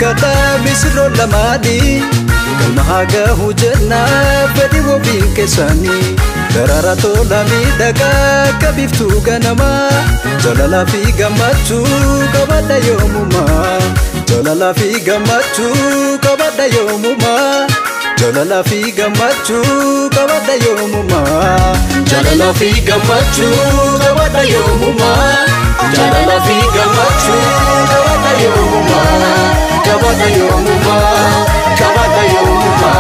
kada misro lamadi kalma haga hujanna fedi wo binkesani darara tola midaga kabiftu ganama jalala fi gamachu kabada yomuma jalala fi gamachu kabada yomuma jalala fi gamachu kabada yomuma jalala fi gamachu kabada yomuma jalala fi gamachu kabada yomuma kabada yomuma kabada yomuma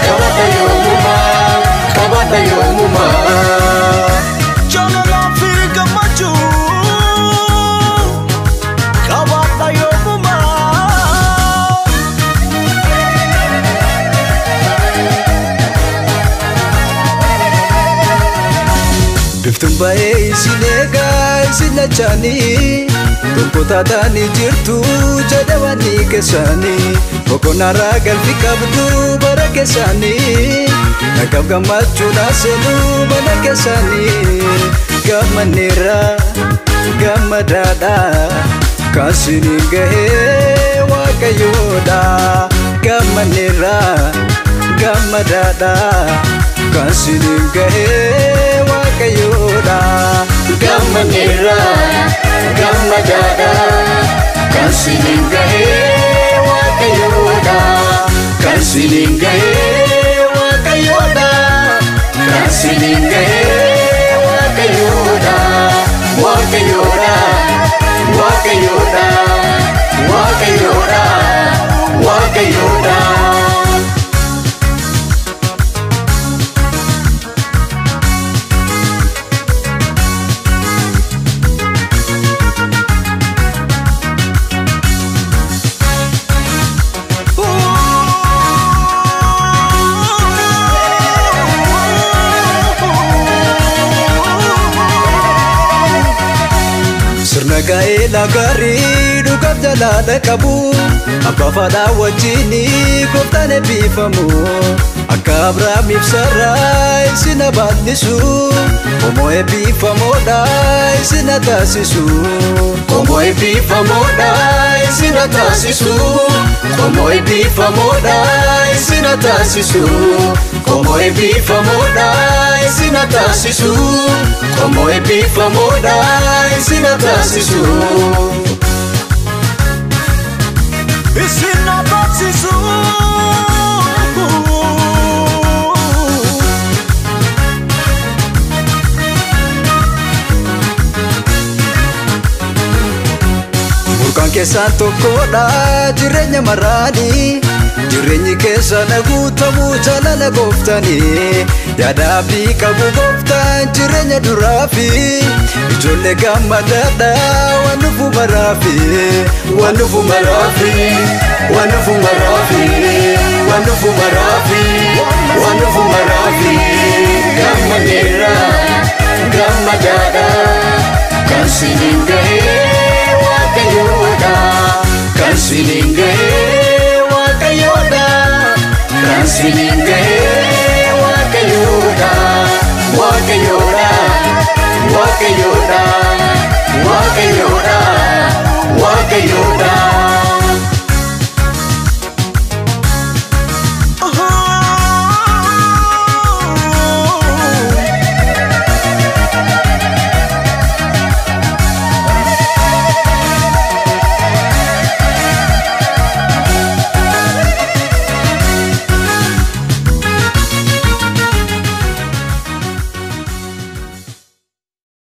kabada yomuma kabada yomuma jalala fi gamachu kabada yomuma Biftun bae isilega isilachani Tumpota dani jirtu jadawani kesani Bokonara galfi kabdu bara kesani Nakab gamachu nasenu bana kesani Gamanira gamadada Kasini gahe wakayoda Gamanira gamadada Kasini gahe wakayoda Gamanira gamadada Kasini gahe wakayoda Kasini gahe wakayoda Kasini gahe wakayoda Wakayoda Wakayoda Wakayoda Wakayoda Sirnagae lagari dugab jalala kabu Abba fada wajini koftane bifamu Akka Abrahaam ibsarra isina bal'isu Homo eebbifamoodha isina taasisu Homo eebbifamoodha isina taasisu Homo eebbifamoodha isina taasisu Homo eebbifamoodha isina taasisu Homo eebbifamoodha isina taasisu Isina taasisu Burqaan keessaan tokkodha jireenya maraanii Jireenyi keessaan guutamuu jaalala gooftanii Yaada abdii qabu gooftaan jireenya duraafi Ijoollee gammadaadha waan dhufu maraafi Waan dhufu maraafi Waan dhufu maraafi Waan dhufu maraafi Waan dhufu maraafi Gammadeera gammadaadha Kan siniin gahee Wakayoda Kan siniin gahee Wakayoda Kan siniin gahee Wakayoda Wakayoda Wakayoda Wakayoda Wakayoda